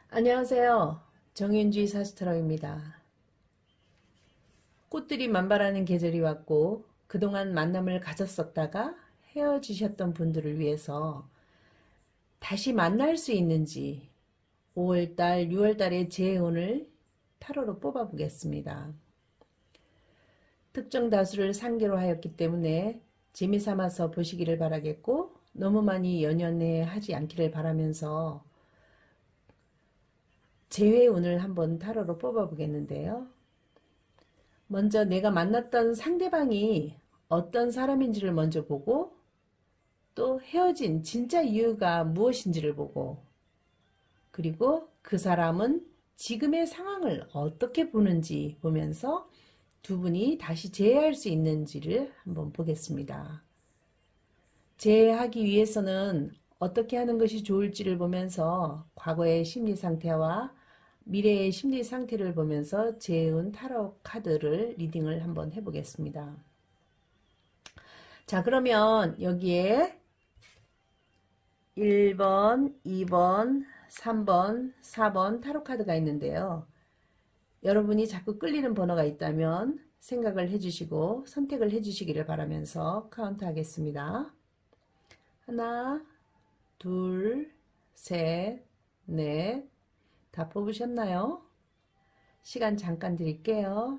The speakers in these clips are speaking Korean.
안녕하세요. 정윤주의 사스트러입니다. 꽃들이 만발하는 계절이 왔고 그동안 만남을 가졌었다가 헤어지셨던 분들을 위해서 다시 만날 수 있는지 5월달, 6월달의 제 운을 타로로 뽑아보겠습니다. 특정 다수를 상계로 하였기 때문에 재미삼아서 보시기를 바라겠고 너무 많이 연연해 하지 않기를 바라면서 재회 운을 한번 타로로 뽑아보겠는데요. 먼저 내가 만났던 상대방이 어떤 사람인지를 먼저 보고 또 헤어진 진짜 이유가 무엇인지를 보고 그리고 그 사람은 지금의 상황을 어떻게 보는지 보면서 두 분이 다시 재회할 수 있는지를 한번 보겠습니다. 재회하기 위해서는 어떻게 하는 것이 좋을지를 보면서 과거의 심리 상태와 미래의 심리 상태를 보면서 재운 타로 카드를 리딩을 한번 해보겠습니다. 자, 그러면 여기에 1번, 2번, 3번, 4번 타로 카드가 있는데요. 여러분이 자꾸 끌리는 번호가 있다면 생각을 해주시고 선택을 해주시기를 바라면서 카운트 하겠습니다. 하나, 둘, 셋, 넷. 다 뽑으셨나요? 시간 잠깐 드릴게요.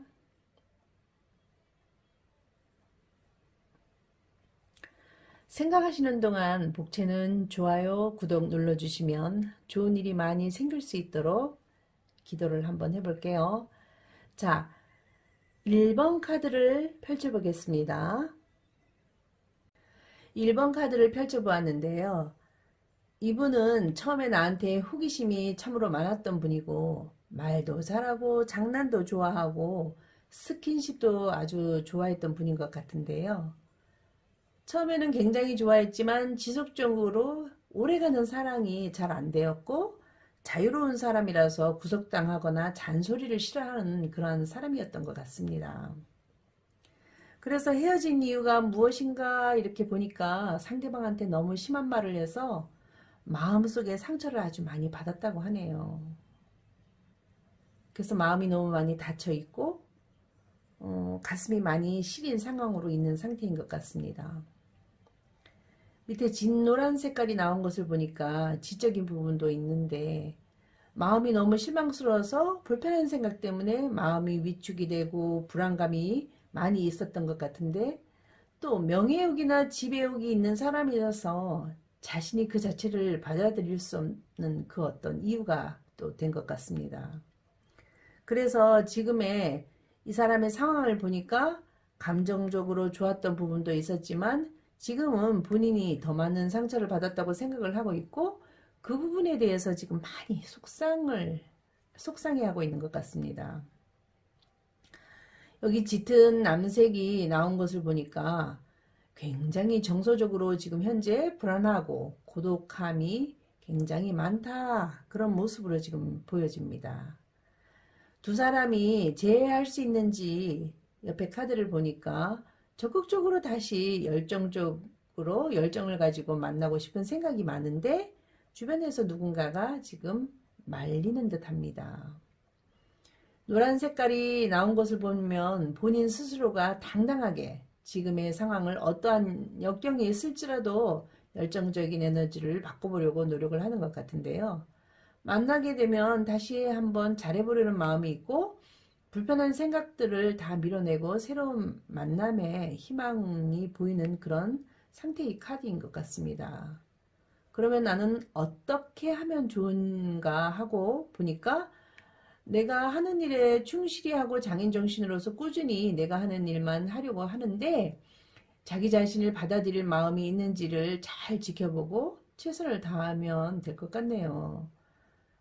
생각하시는 동안 복채는 좋아요, 구독 눌러주시면 좋은 일이 많이 생길 수 있도록 기도를 한번 해볼게요. 자, 1번 카드를 펼쳐보겠습니다. 1번 카드를 펼쳐보았는데요. 이분은 처음에 나한테 호기심이 참으로 많았던 분이고 말도 잘하고 장난도 좋아하고 스킨십도 아주 좋아했던 분인 것 같은데요. 처음에는 굉장히 좋아했지만 지속적으로 오래가는 사랑이 잘 안 되었고 자유로운 사람이라서 구속당하거나 잔소리를 싫어하는 그런 사람이었던 것 같습니다. 그래서 헤어진 이유가 무엇인가 이렇게 보니까 상대방한테 너무 심한 말을 해서 마음속에 상처를 아주 많이 받았다고 하네요. 그래서 마음이 너무 많이 닫혀 있고 가슴이 많이 시린 상황으로 있는 상태인 것 같습니다. 밑에 진노란 색깔이 나온 것을 보니까 지적인 부분도 있는데 마음이 너무 실망스러워서 불편한 생각 때문에 마음이 위축이 되고 불안감이 많이 있었던 것 같은데 또 명예욕이나 지배욕이 있는 사람이라서 자신이 그 자체를 받아들일 수 없는 그 어떤 이유가 또 된 것 같습니다. 그래서 지금의 이 사람의 상황을 보니까 감정적으로 좋았던 부분도 있었지만 지금은 본인이 더 많은 상처를 받았다고 생각을 하고 있고 그 부분에 대해서 지금 많이 속상해하고 있는 것 같습니다. 여기 짙은 남색이 나온 것을 보니까 굉장히 정서적으로 지금 현재 불안하고 고독함이 굉장히 많다. 그런 모습으로 지금 보여집니다. 두 사람이 재회할 수 있는지 옆에 카드를 보니까 적극적으로 다시 열정을 가지고 만나고 싶은 생각이 많은데 주변에서 누군가가 지금 말리는 듯 합니다. 노란 색깔이 나온 것을 보면 본인 스스로가 당당하게 지금의 상황을 어떠한 역경이 있을지라도 열정적인 에너지를 바꿔보려고 노력을 하는 것 같은데요. 만나게 되면 다시 한번 잘해보려는 마음이 있고 불편한 생각들을 다 밀어내고 새로운 만남에 희망이 보이는 그런 상태의 카드인 것 같습니다. 그러면 나는 어떻게 하면 좋은가 하고 보니까 내가 하는 일에 충실히 하고 장인정신으로서 꾸준히 내가 하는 일만 하려고 하는데 자기 자신을 받아들일 마음이 있는지를 잘 지켜보고 최선을 다하면 될 것 같네요.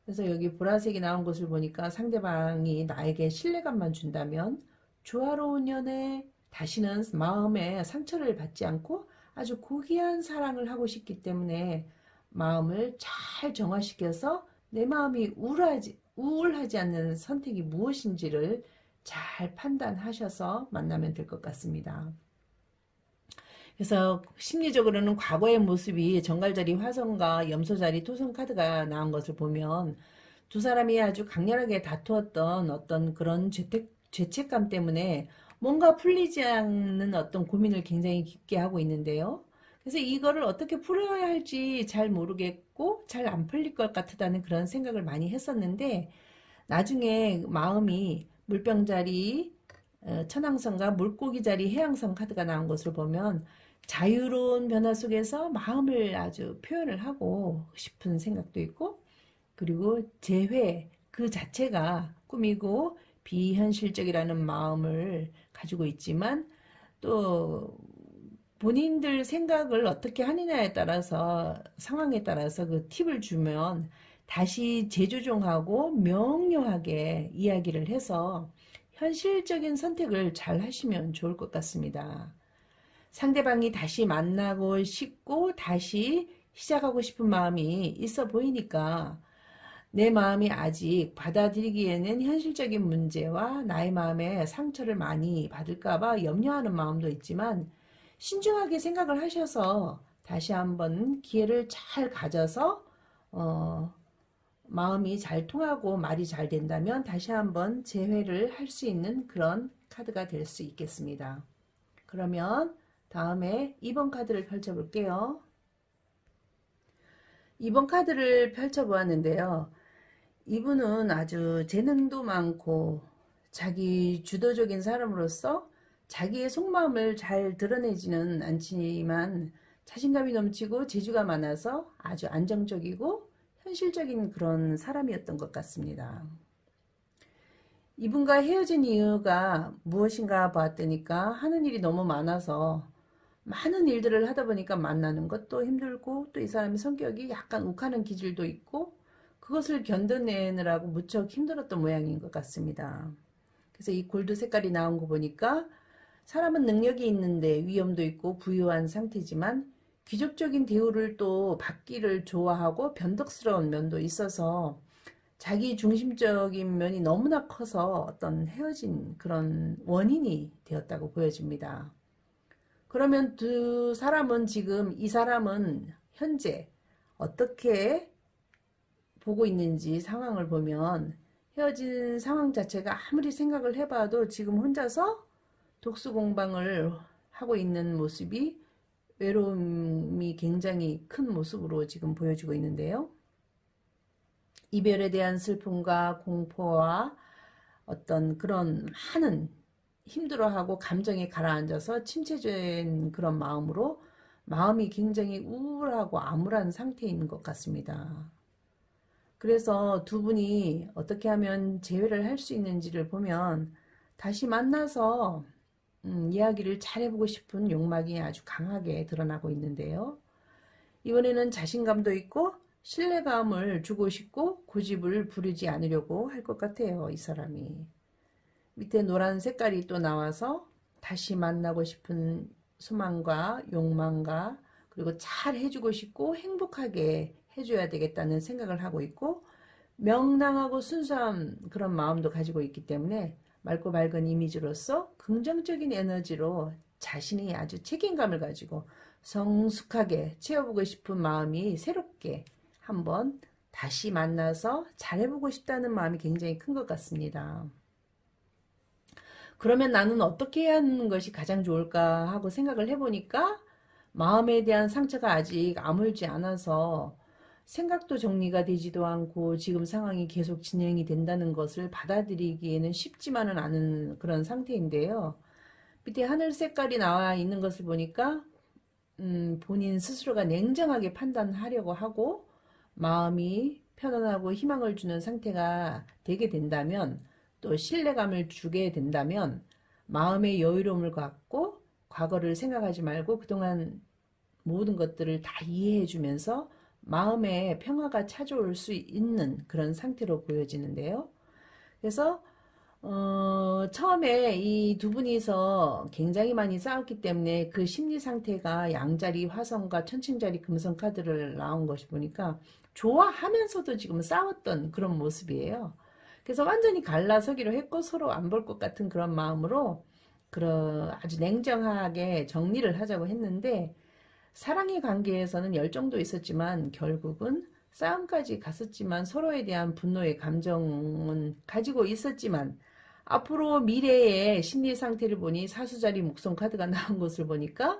그래서 여기 보라색이 나온 것을 보니까 상대방이 나에게 신뢰감만 준다면 조화로운 연애, 다시는 마음에 상처를 받지 않고 아주 고귀한 사랑을 하고 싶기 때문에 마음을 잘 정화시켜서 내 마음이 우울하지 않는 선택이 무엇인지를 잘 판단하셔서 만나면 될 것 같습니다. 그래서 심리적으로는 과거의 모습이 정갈자리 화성과 염소자리 토성 카드가 나온 것을 보면 두 사람이 아주 강렬하게 다투었던 어떤 그런 죄책감 때문에 뭔가 풀리지 않는 어떤 고민을 굉장히 깊게 하고 있는데요. 그래서 이거를 어떻게 풀어야 할지 잘 모르겠고 잘 안 풀릴 것 같다는 그런 생각을 많이 했었는데, 나중에 마음이 물병자리, 천왕성과 물고기자리 해양성 카드가 나온 것을 보면 자유로운 변화 속에서 마음을 아주 표현을 하고 싶은 생각도 있고, 그리고 재회 그 자체가 꿈이고 비현실적이라는 마음을 가지고 있지만, 또 본인들 생각을 어떻게 하느냐에 따라서 상황에 따라서 그 팁을 주면 다시 재조정하고 명료하게 이야기를 해서 현실적인 선택을 잘 하시면 좋을 것 같습니다. 상대방이 다시 만나고 싶고 다시 시작하고 싶은 마음이 있어 보이니까 내 마음이 아직 받아들이기에는 현실적인 문제와 나의 마음에 상처를 많이 받을까봐 염려하는 마음도 있지만, 신중하게 생각을 하셔서 다시 한번 기회를 잘 가져서 마음이 잘 통하고 말이 잘 된다면 다시 한번 재회를 할 수 있는 그런 카드가 될 수 있겠습니다. 그러면 다음에 2번 카드를 펼쳐볼게요. 2번 카드를 펼쳐보았는데요. 이분은 아주 재능도 많고 자기 주도적인 사람으로서 자기의 속마음을 잘 드러내지는 않지만 자신감이 넘치고 재주가 많아서 아주 안정적이고 현실적인 그런 사람이었던 것 같습니다. 이분과 헤어진 이유가 무엇인가 봤더니까 하는 일이 너무 많아서 많은 일들을 하다 보니까 만나는 것도 힘들고, 또 이 사람의 성격이 약간 욱하는 기질도 있고 그것을 견뎌내느라고 무척 힘들었던 모양인 것 같습니다. 그래서 이 골드 색깔이 나온 거 보니까 사람은 능력이 있는데 위험도 있고 부유한 상태지만 귀족적인 대우를 또 받기를 좋아하고 변덕스러운 면도 있어서 자기 중심적인 면이 너무나 커서 어떤 헤어진 그런 원인이 되었다고 보여집니다. 그러면 두 사람은 지금, 이 사람은 현재 어떻게 보고 있는지 상황을 보면 헤어진 상황 자체가 아무리 생각을 해봐도 지금 혼자서 독수 공방을 하고 있는 모습이 외로움이 굉장히 큰 모습으로 지금 보여지고 있는데요. 이별에 대한 슬픔과 공포와 어떤 그런 많은 힘들어하고 감정에 가라앉아서 침체된 그런 마음으로 마음이 굉장히 우울하고 암울한 상태인 것 같습니다. 그래서 두 분이 어떻게 하면 재회를 할 수 있는지를 보면 다시 만나서 이야기를 잘 해보고 싶은 욕망이 아주 강하게 드러나고 있는데요. 이번에는 자신감도 있고 신뢰감을 주고 싶고 고집을 부리지 않으려고 할 것 같아요, 이 사람이. 밑에 노란 색깔이 또 나와서 다시 만나고 싶은 소망과 욕망과, 그리고 잘 해주고 싶고 행복하게 해줘야 되겠다는 생각을 하고 있고, 명랑하고 순수한 그런 마음도 가지고 있기 때문에 맑고 밝은 이미지로서 긍정적인 에너지로 자신이 아주 책임감을 가지고 성숙하게 채워보고 싶은 마음이 새롭게 한번 다시 만나서 잘해보고 싶다는 마음이 굉장히 큰 것 같습니다. 그러면 나는 어떻게 해야 하는 것이 가장 좋을까 하고 생각을 해보니까 마음에 대한 상처가 아직 아물지 않아서 생각도 정리가 되지도 않고 지금 상황이 계속 진행이 된다는 것을 받아들이기에는 쉽지만은 않은 그런 상태인데요. 밑에 하늘 색깔이 나와 있는 것을 보니까 본인 스스로가 냉정하게 판단하려고 하고 마음이 편안하고 희망을 주는 상태가 되게 된다면, 또 신뢰감을 주게 된다면 마음의 여유로움을 갖고 과거를 생각하지 말고 그동안 모든 것들을 다 이해해 주면서 마음의 평화가 찾아올 수 있는 그런 상태로 보여지는데요. 그래서 처음에 이 두 분이서 굉장히 많이 싸웠기 때문에 그 심리 상태가 양자리 화성과 천칭자리 금성 카드를 나온 것이 보니까 좋아하면서도 지금 싸웠던 그런 모습이에요. 그래서 완전히 갈라서기로 했고 서로 안 볼 것 같은 그런 마음으로 아주 냉정하게 정리를 하자고 했는데, 사랑의 관계에서는 열정도 있었지만 결국은 싸움까지 갔었지만 서로에 대한 분노의 감정은 가지고 있었지만 앞으로 미래의 심리 상태를 보니 사수자리 목성 카드가 나온 것을 보니까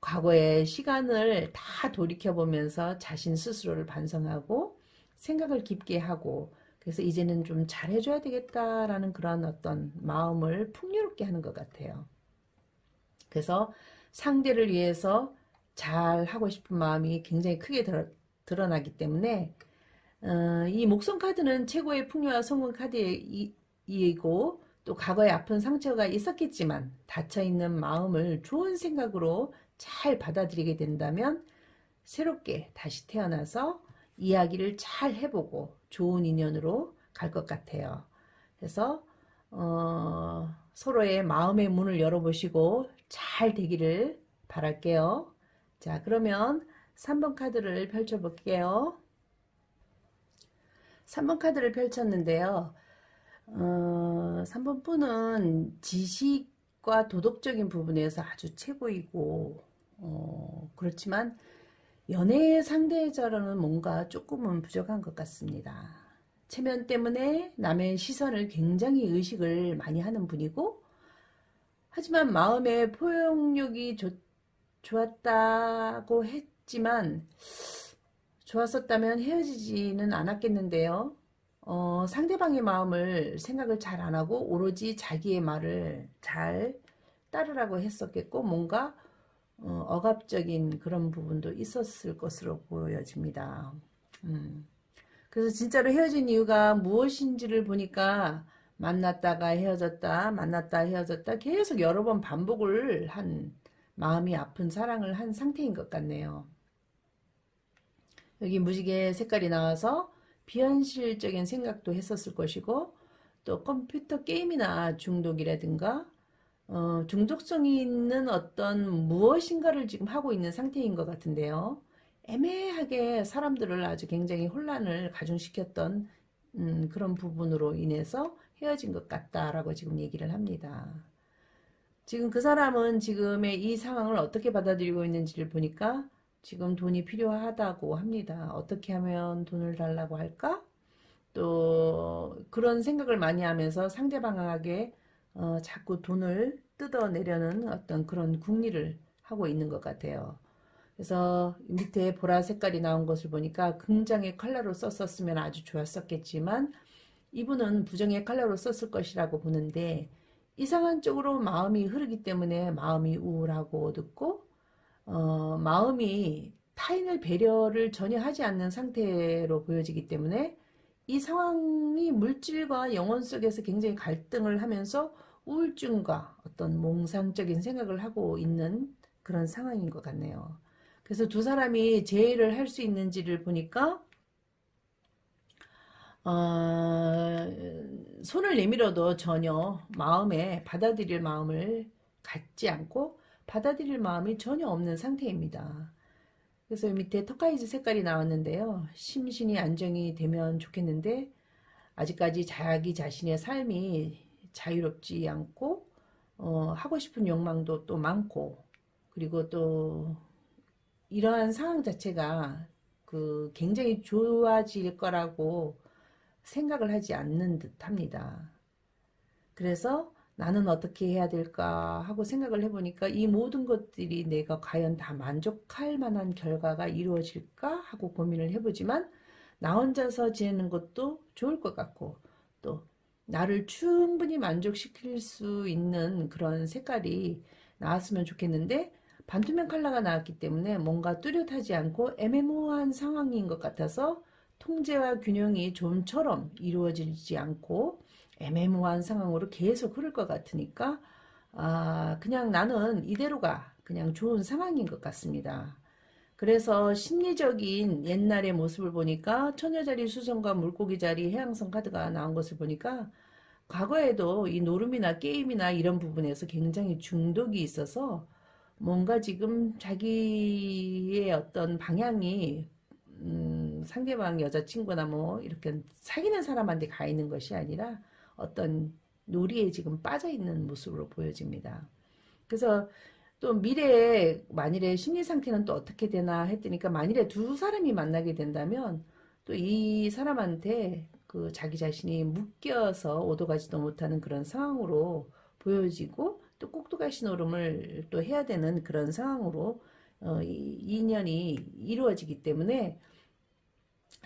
과거의 시간을 다 돌이켜보면서 자신 스스로를 반성하고 생각을 깊게 하고 그래서 이제는 좀 잘해줘야 되겠다라는 그런 어떤 마음을 풍요롭게 하는 것 같아요. 그래서 상대를 위해서 잘 하고 싶은 마음이 굉장히 크게 드러나기 때문에 이 목성 카드는 최고의 풍요와 성공 카드이고 또 과거에 아픈 상처가 있었겠지만 닫혀있는 마음을 좋은 생각으로 잘 받아들이게 된다면 새롭게 다시 태어나서 이야기를 잘 해보고 좋은 인연으로 갈 것 같아요. 그래서 서로의 마음의 문을 열어보시고 잘 되기를 바랄게요. 자, 그러면 3번 카드를 펼쳐볼게요. 3번 카드를 펼쳤는데요. 3번 분은 지식과 도덕적인 부분에서 아주 최고이고 그렇지만 연애 상대자로는 뭔가 조금은 부족한 것 같습니다. 체면 때문에 남의 시선을 굉장히 의식을 많이 하는 분이고 하지만 마음의 포용력이 좋았다고 했지만 좋았었다면 헤어지지는 않았겠는데요. 상대방의 마음을 생각을 잘 안 하고 오로지 자기의 말을 잘 따르라고 했었겠고 뭔가 억압적인 그런 부분도 있었을 것으로 보여집니다. 그래서 진짜로 헤어진 이유가 무엇인지를 보니까 만났다가 헤어졌다 만났다 헤어졌다 계속 여러 번 반복을 한 마음이 아픈 사랑을 한 상태인 것 같네요. 여기 무지개 색깔이 나와서 비현실적인 생각도 했었을 것이고 또 컴퓨터 게임이나 중독이라든가 중독성이 있는 어떤 무엇인가를 지금 하고 있는 상태인 것 같은데요. 애매하게 사람들을 아주 굉장히 혼란을 가중시켰던 그런 부분으로 인해서 헤어진 것 같다라고 지금 얘기를 합니다. 지금 그 사람은 지금의 이 상황을 어떻게 받아들이고 있는지를 보니까 지금 돈이 필요하다고 합니다. 어떻게 하면 돈을 달라고 할까? 또 그런 생각을 많이 하면서 상대방에게 자꾸 돈을 뜯어내려는 어떤 그런 궁리를 하고 있는 것 같아요. 그래서 밑에 보라 색깔이 나온 것을 보니까 긍정의 컬러로 썼었으면 아주 좋았었겠지만 이분은 부정의 컬러로 썼을 것이라고 보는데 이상한 쪽으로 마음이 흐르기 때문에 마음이 우울하고 어둡고 마음이 타인을 배려를 전혀 하지 않는 상태로 보여지기 때문에 이 상황이 물질과 영혼 속에서 굉장히 갈등을 하면서 우울증과 어떤 몽상적인 생각을 하고 있는 그런 상황인 것 같네요. 그래서 두 사람이 재회를 할 수 있는지를 보니까 손을 내밀어도 전혀 마음에 받아들일 마음을 갖지 않고 받아들일 마음이 전혀 없는 상태입니다. 그래서 밑에 터카이즈 색깔이 나왔는데요. 심신이 안정이 되면 좋겠는데 아직까지 자기 자신의 삶이 자유롭지 않고 하고 싶은 욕망도 또 많고 그리고 또 이러한 상황 자체가 굉장히 좋아질 거라고 생각을 하지 않는 듯 합니다. 그래서 나는 어떻게 해야 될까 하고 생각을 해보니까 이 모든 것들이 내가 과연 다 만족할 만한 결과가 이루어질까 하고 고민을 해보지만 나 혼자서 지내는 것도 좋을 것 같고 또 나를 충분히 만족시킬 수 있는 그런 색깔이 나왔으면 좋겠는데 반투명 컬러가 나왔기 때문에 뭔가 뚜렷하지 않고 애매모호한 상황인 것 같아서 통제와 균형이 좀처럼 이루어지지 않고 애매모호한 상황으로 계속 흐를 것 같으니까 그냥 나는 이대로가 그냥 좋은 상황인 것 같습니다. 그래서 심리적인 옛날의 모습을 보니까 처녀자리 수성과 물고기자리 해양성 카드가 나온 것을 보니까 과거에도 이 노름이나 게임이나 이런 부분에서 굉장히 중독이 있어서 뭔가 지금 자기의 어떤 방향이 상대방 여자친구나 뭐 이렇게 사귀는 사람한테 가 있는 것이 아니라 어떤 놀이에 지금 빠져 있는 모습으로 보여집니다. 그래서 또 미래에 만일에 심리 상태는 또 어떻게 되나 했더니까 만일에 두 사람이 만나게 된다면 또 이 사람한테 그 자기 자신이 묶여서 오도 가지도 못하는 그런 상황으로 보여지고 또 꼭두가시 노름을 또 해야 되는 그런 상황으로 이 인연이 이루어지기 때문에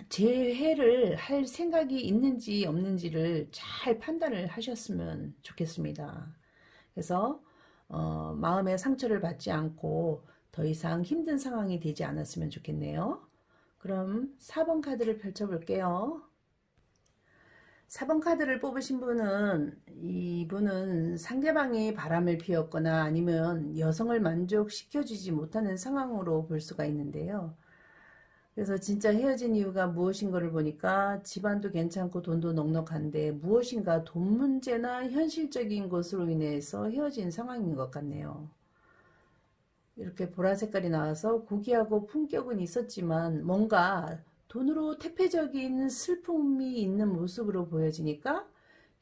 재회를 할 생각이 있는지 없는지를 잘 판단을 하셨으면 좋겠습니다. 그래서 마음의 상처를 받지 않고 더 이상 힘든 상황이 되지 않았으면 좋겠네요. 그럼 4번 카드를 펼쳐볼게요. 4번 카드를 뽑으신 분은 이분은 상대방이 바람을 피웠거나 아니면 여성을 만족시켜주지 못하는 상황으로 볼 수가 있는데요. 그래서 진짜 헤어진 이유가 무엇인가를 보니까 집안도 괜찮고 돈도 넉넉한데 무엇인가 돈 문제나 현실적인 것으로 인해서 헤어진 상황인 것 같네요. 이렇게 보라 색깔이 나와서 고귀하고 품격은 있었지만 뭔가 돈으로 태폐적인 슬픔이 있는 모습으로 보여지니까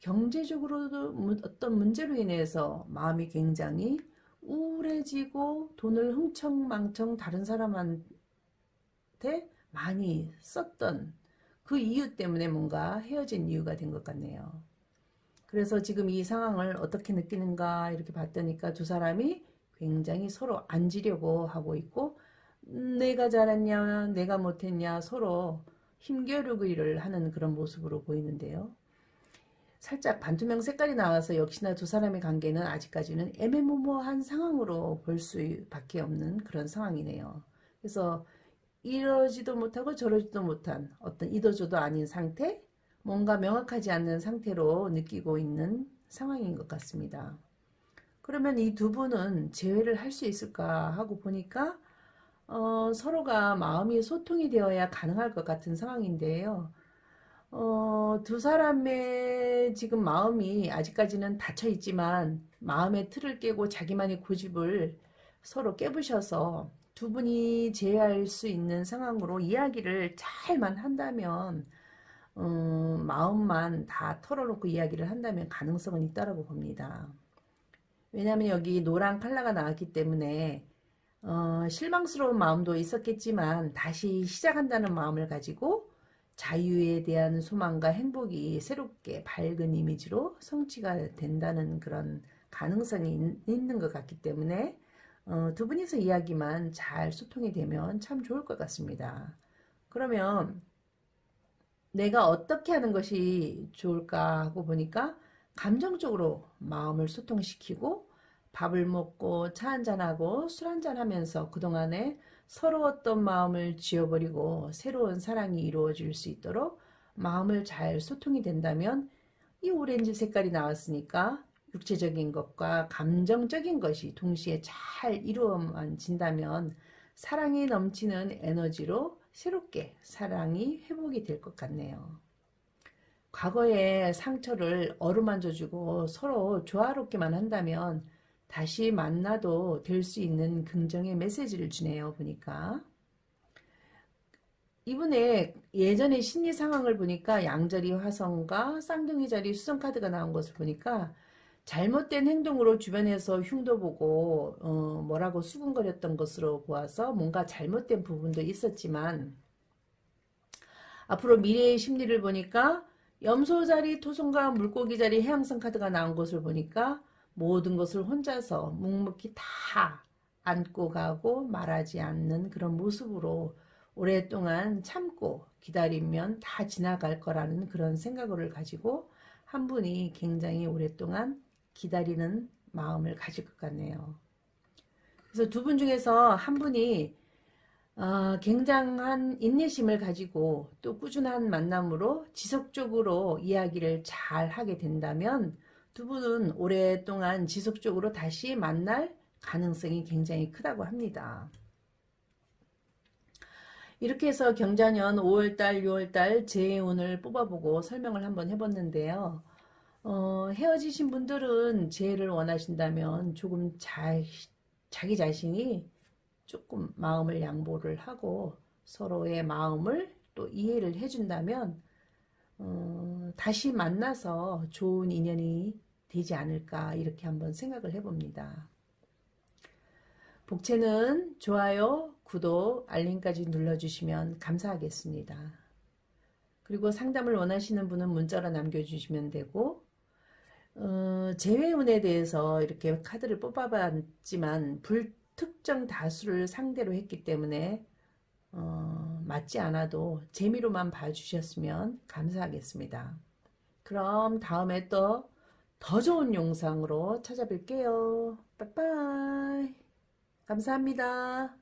경제적으로도 어떤 문제로 인해서 마음이 굉장히 우울해지고 돈을 흥청망청 다른 사람한테 많이 썼던 그 이유 때문에 뭔가 헤어진 이유가 된 것 같네요. 그래서 지금 이 상황을 어떻게 느끼는가 이렇게 봤더니까 두 사람이 굉장히 서로 앉으려고 하고 있고 내가 잘했냐 내가 못했냐 서로 힘겨루기를 하는 그런 모습으로 보이는데요. 살짝 반투명 색깔이 나와서 역시나 두 사람의 관계는 아직까지는 애매모호한 상황으로 볼 수밖에 없는 그런 상황이네요. 그래서 이러지도 못하고 저러지도 못한 어떤 이도저도 아닌 상태, 뭔가 명확하지 않는 상태로 느끼고 있는 상황인 것 같습니다. 그러면 이 두 분은 재회를 할 수 있을까 하고 보니까 서로가 마음이 소통이 되어야 가능할 것 같은 상황인데요. 두 사람의 지금 마음이 아직까지는 닫혀 있지만 마음의 틀을 깨고 자기만의 고집을 서로 깨부셔서 두 분이 재회할 수 있는 상황으로 이야기를 잘만 한다면 마음만 다 털어놓고 이야기를 한다면 가능성은 있다고 봅니다. 왜냐하면 여기 노란 컬러가 나왔기 때문에 실망스러운 마음도 있었겠지만 다시 시작한다는 마음을 가지고 자유에 대한 소망과 행복이 새롭게 밝은 이미지로 성취가 된다는 그런 가능성이 있는 것 같기 때문에 두 분이서 이야기만 잘 소통이 되면 참 좋을 것 같습니다. 그러면 내가 어떻게 하는 것이 좋을까 하고 보니까 감정적으로 마음을 소통시키고 밥을 먹고 차 한잔하고 술 한잔하면서 그동안에 서러웠던 마음을 지워버리고 새로운 사랑이 이루어질 수 있도록 마음을 잘 소통이 된다면 이 오렌지 색깔이 나왔으니까 육체적인 것과 감정적인 것이 동시에 잘 이루어진다면 사랑이 넘치는 에너지로 새롭게 사랑이 회복이 될 것 같네요. 과거의 상처를 어루만져주고 서로 조화롭게만 한다면 다시 만나도 될 수 있는 긍정의 메시지를 주네요. 보니까 이분의 예전의 심리 상황을 보니까 양자리 화성과 쌍둥이 자리 수성카드가 나온 것을 보니까 잘못된 행동으로 주변에서 흉도 보고 뭐라고 수군거렸던 것으로 보아서 뭔가 잘못된 부분도 있었지만 앞으로 미래의 심리를 보니까 염소자리, 토성과 물고기자리, 해양성 카드가 나온 것을 보니까 모든 것을 혼자서 묵묵히 다 안고 가고 말하지 않는 그런 모습으로 오랫동안 참고 기다리면 다 지나갈 거라는 그런 생각을 가지고 한 분이 굉장히 오랫동안 기다리는 마음을 가질 것 같네요. 그래서 두 분 중에서 한 분이 굉장한 인내심을 가지고 또 꾸준한 만남으로 지속적으로 이야기를 잘 하게 된다면 두 분은 오랫동안 지속적으로 다시 만날 가능성이 굉장히 크다고 합니다. 이렇게 해서 경자년 5월달, 6월달 재해운을 뽑아보고 설명을 한번 해봤는데요. 헤어지신 분들은 재해를 원하신다면 조금 자기 자신이 조금 마음을 양보를 하고 서로의 마음을 또 이해를 해준다면 다시 만나서 좋은 인연이 되지 않을까 이렇게 한번 생각을 해봅니다. 복채는 좋아요, 구독, 알림까지 눌러주시면 감사하겠습니다. 그리고 상담을 원하시는 분은 문자로 남겨주시면 되고, 재회운에 대해서 이렇게 카드를 뽑아봤지만 불특정 다수를 상대로 했기 때문에 맞지 않아도 재미로만 봐주셨으면 감사하겠습니다. 그럼 다음에 또 더 좋은 영상으로 찾아뵐게요. 빠이빠이. 감사합니다.